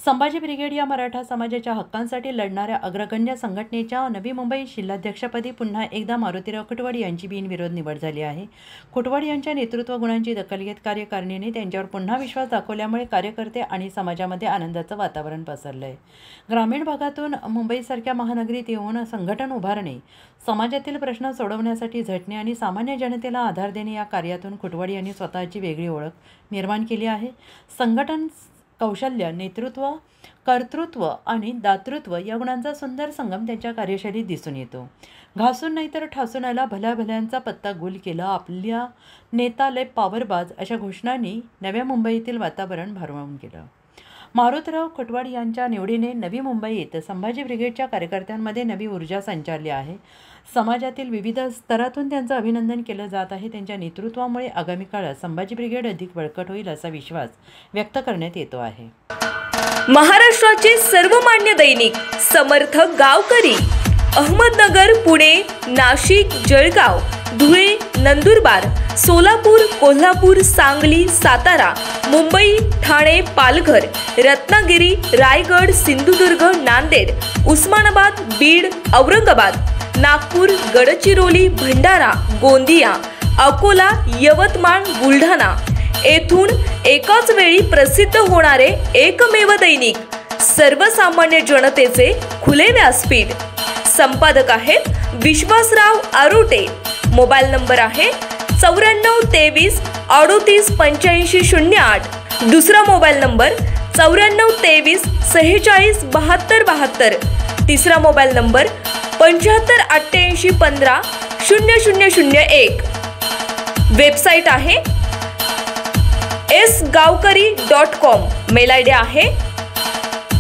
Sambhaji brigade या मराठा समाजाच्या हक्कांसाठी लढणाऱ्या अग्रगण्य संघटनेच्या नवी मुंबई जिल्हाध्यक्षपदी पुन्हा एकदा मारुतीराव कुटवाड यांची बिनविरोध निवड झाली आहे। कुटवाड यांच्या नेतृत्व गुणांची दखल घेत कार्यकारिणीने त्यांच्यावर पुन्हा विश्वास दाखवल्यामुळे कार्यकर्ते आणि समाजामध्ये आनंदाचं वातावरण पसरलं आहे। ग्रामीण भागातून मुंबईसारख्या महानगरीत येऊन संघटन उभारणे, समाजातील प्रश्न सोडवण्यासाठी झटणे आणि सामान्य जनतेला आधार देणे या कार्यातून कुटवाड यांनी स्वतःची वेगळी ओळख निर्माण केली आहे। संघटन कौशल्य, नेतृत्व, कर्तृत्व आणि दातृत्व या गुणांचा सुंदर संगम त्यांच्या कार्यशैलीत दिसून येतो। घासून नाहीतर ठासून आला, भल्या भल्यांचा पत्ता गुल केला, आपल्या नेता लय पॉवरबाज अशा घोषणांनी नव्या मुंबईतील वातावरण भारावून गेलं। मारुतीराव कुटवाड यांच्या निवडीने नवी मुंबईत संभाजी ब्रिगेडच्या कार्यकर्त्यांमध्ये नवी ऊर्जा संचारली आहे। समाजातील विविध स्तरातून त्यांचं अभिनंदन केलं जात आहे। त्यांच्या नेतृत्वामुळे आगामी काळात संभाजी ब्रिगेड अधिक बळकट होईल असा विश्वास व्यक्त करण्यात येतो आहे। महाराष्ट्राचे सर्वमान्य दैनिक समर्थ गावकरी अहमदनगर, पुणे, नाशिक, जळगाव, धुळे, नंदुरबार, सोलापूर, कोल्हापूर, सांगली, सातारा, मुंबई, ठाणे, पालघर, रत्नागिरी, रायगड, सिंधुदुर्ग, नांदेड, उस्मानाबाद, बीड, औरंगाबाद, नागपूर, गडचिरोली, भंडारा, गोंदिया, अकोला, यवतमाळ, बुलढाणा येथून एकाच वेळी प्रसिद्ध होणारे एकमेव दैनिक, सर्वसामान्य जनतेचे खुले व्यासपीठ। संपादक आहेत विश्वासराव आरोटे। मोबाईल नंबर आहे 9423 38 85 08। दुसरा मोबाईल नंबर 9423 46 72 72। तिसरा मोबाईल नंबर 75 88 15 0001। वेबसाईट आहे sgavkari.com। मेल आयडी आहे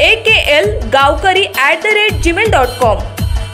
akl gavkari@gmail.com।